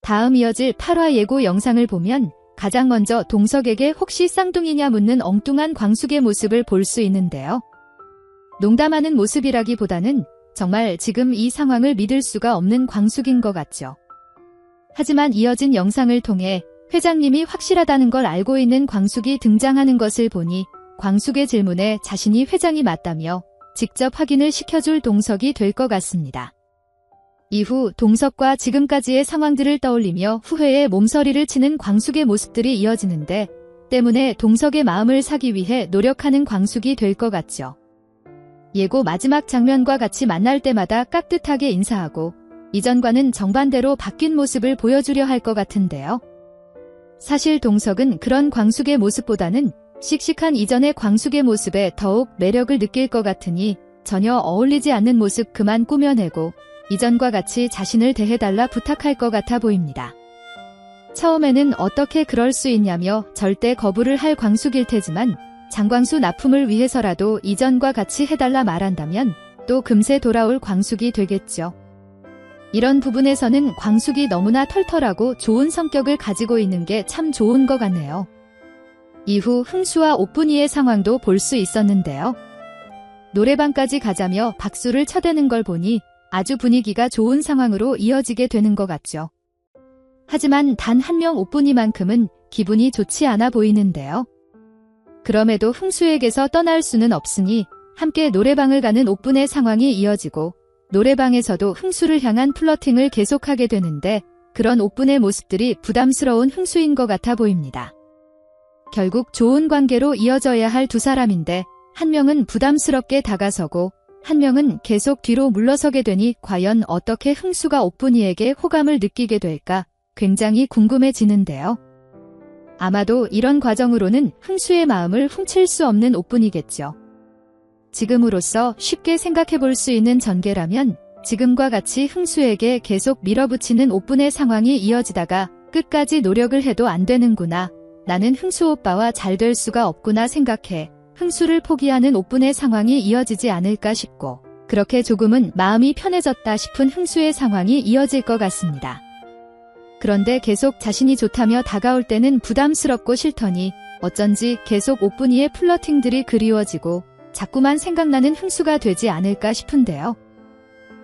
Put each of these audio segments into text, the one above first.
다음 이어질 8화 예고 영상을 보면 가장 먼저 동석에게 혹시 쌍둥이냐 묻는 엉뚱한 광숙의 모습을 볼 수 있는데요. 농담하는 모습이라기보다는 정말 지금 이 상황을 믿을 수가 없는 광숙인 것 같죠. 하지만 이어진 영상을 통해 회장님이 확실하다는 걸 알고 있는 광숙이 등장하는 것을 보니 광숙의 질문에 자신이 회장이 맞다며 직접 확인을 시켜줄 동석이 될 것 같습니다. 이후 동석과 지금까지의 상황들을 떠올리며 후회의 몸서리를 치는 광숙의 모습들이 이어지는데 때문에 동석의 마음을 사기 위해 노력하는 광숙이 될 것 같죠. 예고 마지막 장면과 같이 만날 때마다 깍듯하게 인사하고 이전과는 정반대로 바뀐 모습을 보여주려 할 것 같은데요. 사실 동석은 그런 광숙의 모습보다는 씩씩한 이전의 광숙의 모습에 더욱 매력을 느낄 것 같으니 전혀 어울리지 않는 모습 그만 꾸며내고 이전과 같이 자신을 대해달라 부탁할 것 같아 보입니다. 처음에는 어떻게 그럴 수 있냐며 절대 거부를 할 광숙일 테지만 장광수 납품을 위해서라도 이전과 같이 해달라 말한다면 또 금세 돌아올 광숙이 되겠죠. 이런 부분에서는 광숙이 너무나 털털하고 좋은 성격을 가지고 있는 게 참 좋은 것 같네요. 이후 흥수와 옥분이의 상황도 볼 수 있었는데요. 노래방까지 가자며 박수를 쳐대는 걸 보니 아주 분위기가 좋은 상황으로 이어지게 되는 것 같죠. 하지만 단 한 명 옥분이만큼은 기분이 좋지 않아 보이는데요. 그럼에도 흥수에게서 떠날 수는 없으니 함께 노래방을 가는 옥분의 상황이 이어지고 노래방에서도 흥수를 향한 플러팅을 계속하게 되는데 그런 옥분의 모습들이 부담스러운 흥수인 것 같아 보입니다. 결국 좋은 관계로 이어져야 할 두 사람인데 한 명은 부담스럽게 다가서고 한 명은 계속 뒤로 물러서게 되니 과연 어떻게 흥수가 옥분이에게 호감을 느끼게 될까 굉장히 궁금해지는데요. 아마도 이런 과정으로는 흥수의 마음을 훔칠 수 없는 옥분이겠죠. 지금으로서 쉽게 생각해 볼 수 있는 전개라면 지금과 같이 흥수에게 계속 밀어붙이는 옥분의 상황이 이어지다가 끝까지 노력을 해도 안 되는구나. 나는 흥수 오빠와 잘 될 수가 없구나 생각해 흥수를 포기하는 옥분의 상황이 이어지지 않을까 싶고 그렇게 조금은 마음이 편해졌다 싶은 흥수의 상황이 이어질 것 같습니다. 그런데 계속 자신이 좋다며 다가올 때는 부담스럽고 싫더니 어쩐지 계속 옥분이의 플러팅들이 그리워지고 자꾸만 생각나는 흥수가 되지 않을까 싶은데요.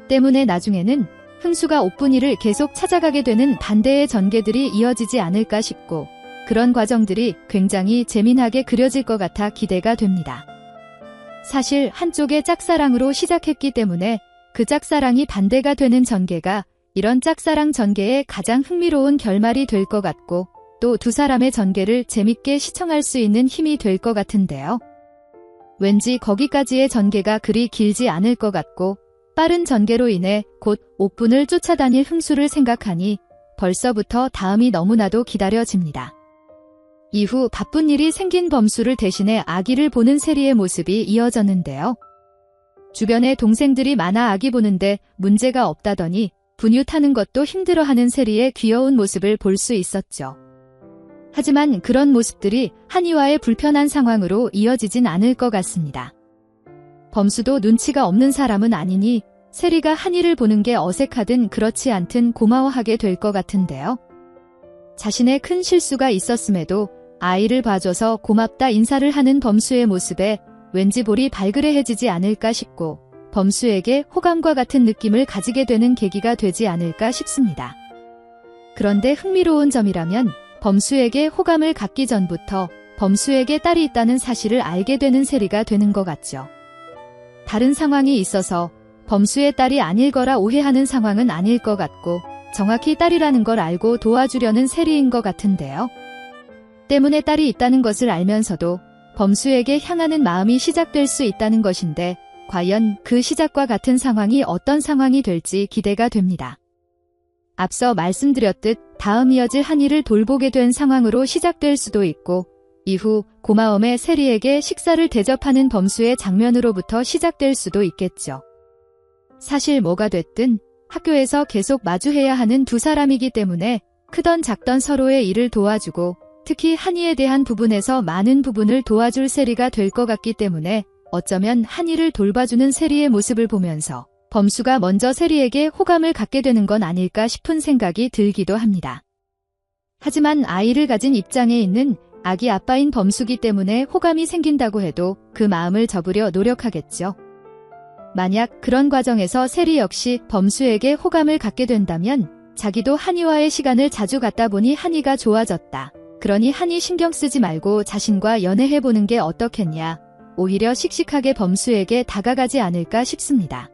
때문에 나중에는 흥수가 옥분이를 계속 찾아가게 되는 반대의 전개들이 이어지지 않을까 싶고 그런 과정들이 굉장히 재미나게 그려질 것 같아 기대가 됩니다. 사실 한쪽의 짝사랑으로 시작했기 때문에 그 짝사랑이 반대가 되는 전개가 이런 짝사랑 전개의 가장 흥미로운 결말이 될 것 같고 또 두 사람의 전개를 재밌게 시청할 수 있는 힘이 될 것 같은데요. 왠지 거기까지의 전개가 그리 길지 않을 것 같고 빠른 전개로 인해 곧 옥분을 쫓아다닐 흥수를 생각하니 벌써부터 다음이 너무나도 기다려집니다. 이후 바쁜 일이 생긴 범수를 대신해 아기를 보는 세리의 모습이 이어졌는데요. 주변에 동생들이 많아 아기 보는데 문제가 없다더니 분유 타는 것도 힘들어하는 세리의 귀여운 모습을 볼 수 있었죠. 하지만 그런 모습들이 한이와의 불편한 상황으로 이어지진 않을 것 같습니다. 범수도 눈치가 없는 사람은 아니니 세리가 한이를 보는 게 어색하든 그렇지 않든 고마워하게 될 것 같은데요. 자신의 큰 실수가 있었음에도 아이를 봐줘서 고맙다 인사를 하는 범수의 모습에 왠지 볼이 발그레해지지 않을까 싶고 범수에게 호감과 같은 느낌을 가지게 되는 계기가 되지 않을까 싶습니다. 그런데 흥미로운 점이라면 범수에게 호감을 갖기 전부터 범수에게 딸이 있다는 사실을 알게 되는 세리가 되는 것 같죠. 다른 상황이 있어서 범수의 딸이 아닐 거라 오해하는 상황은 아닐 것 같고 정확히 딸이라는 걸 알고 도와주려는 세리인 것 같은데요. 때문에 딸이 있다는 것을 알면서도 범수에게 향하는 마음이 시작될 수 있다는 것인데 과연 그 시작과 같은 상황이 어떤 상황이 될지 기대가 됩니다. 앞서 말씀드렸듯 다음 이어질 한이를 돌보게 된 상황으로 시작될 수도 있고 이후 고마움에 세리에게 식사를 대접하는 범수의 장면으로부터 시작될 수도 있겠죠. 사실 뭐가 됐든 학교에서 계속 마주해야 하는 두 사람이기 때문에 크던 작던 서로의 일을 도와주고 특히 한이에 대한 부분에서 많은 부분을 도와줄 세리가 될 것 같기 때문에 어쩌면 한이를 돌봐주는 세리의 모습을 보면서 범수가 먼저 세리에게 호감을 갖게 되는 건 아닐까 싶은 생각이 들기도 합니다. 하지만 아이를 가진 입장에 있는 아기 아빠인 범수기 때문에 호감이 생긴다고 해도 그 마음을 접으려 노력하겠죠. 만약 그런 과정에서 세리 역시 범수에게 호감을 갖게 된다면 자기도 한이와의 시간을 자주 갖다 보니 한이가 좋아졌다. 그러니 한이 신경 쓰지 말고 자신과 연애해보는 게 어떻겠냐. 오히려 씩씩하게 범수에게 다가가지 않을까 싶습니다.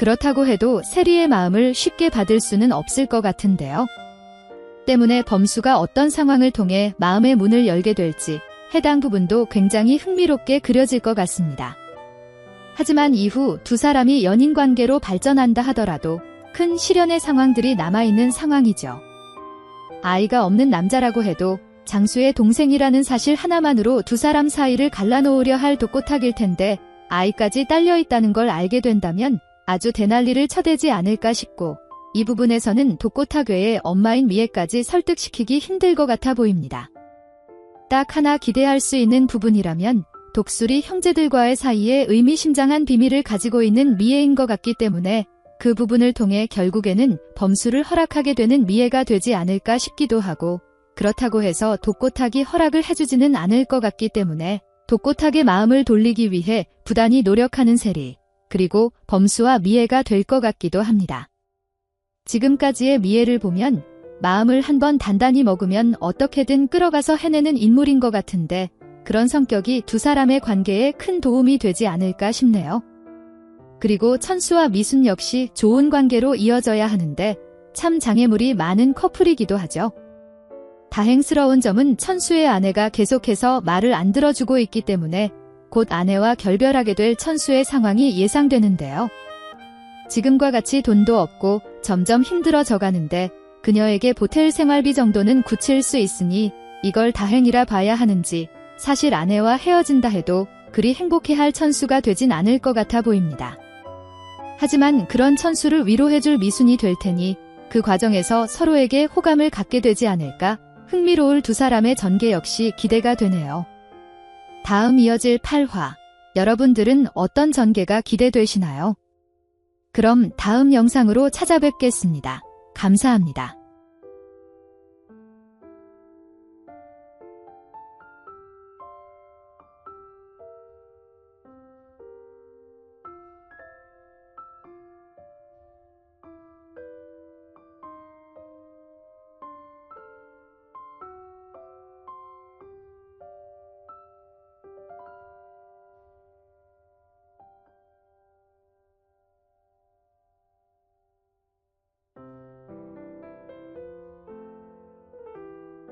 그렇다고 해도 세리의 마음을 쉽게 받을 수는 없을 것 같은데요. 때문에 범수가 어떤 상황을 통해 마음의 문을 열게 될지 해당 부분도 굉장히 흥미롭게 그려질 것 같습니다. 하지만 이후 두 사람이 연인 관계로 발전한다 하더라도 큰 시련의 상황들이 남아있는 상황이죠. 아이가 없는 남자라고 해도 장수의 동생이라는 사실 하나만으로 두 사람 사이를 갈라놓으려 할 독고탁일 텐데 아이까지 딸려있다는 걸 알게 된다면 아주 대난리를 쳐대지 않을까 싶고 이 부분에서는 독고탁 외에 엄마인 미애까지 설득시키기 힘들 것 같아 보입니다. 딱 하나 기대할 수 있는 부분이라면 독수리 형제들과의 사이에 의미심장한 비밀을 가지고 있는 미애인 것 같기 때문에 그 부분을 통해 결국에는 범수를 허락하게 되는 미애가 되지 않을까 싶기도 하고 그렇다고 해서 독고탁이 허락을 해주지는 않을 것 같기 때문에 독고탁의 마음을 돌리기 위해 부단히 노력하는 세리 그리고 범수와 미애가 될 것 같기도 합니다. 지금까지의 미애를 보면 마음을 한번 단단히 먹으면 어떻게든 끌어가서 해내는 인물인 것 같은데 그런 성격이 두 사람의 관계에 큰 도움이 되지 않을까 싶네요. 그리고 천수와 미순 역시 좋은 관계로 이어져야 하는데 참 장애물이 많은 커플이기도 하죠. 다행스러운 점은 천수의 아내가 계속해서 말을 안 들어주고 있기 때문에 곧 아내와 결별하게 될 천수의 상황이 예상되는데요. 지금과 같이 돈도 없고 점점 힘들어져 가는데 그녀에게 보탤 생활비 정도는 굳힐 수 있으니 이걸 다행이라 봐야 하는지 사실 아내와 헤어진다 해도 그리 행복해할 천수가 되진 않을 것 같아 보입니다. 하지만 그런 천수를 위로해줄 미순이 될 테니 그 과정에서 서로에게 호감을 갖게 되지 않을까 흥미로울 두 사람의 전개 역시 기대가 되네요. 다음 이어질 8화 여러분들은 어떤 전개가 기대되시나요? 그럼 다음 영상으로 찾아뵙겠습니다. 감사합니다.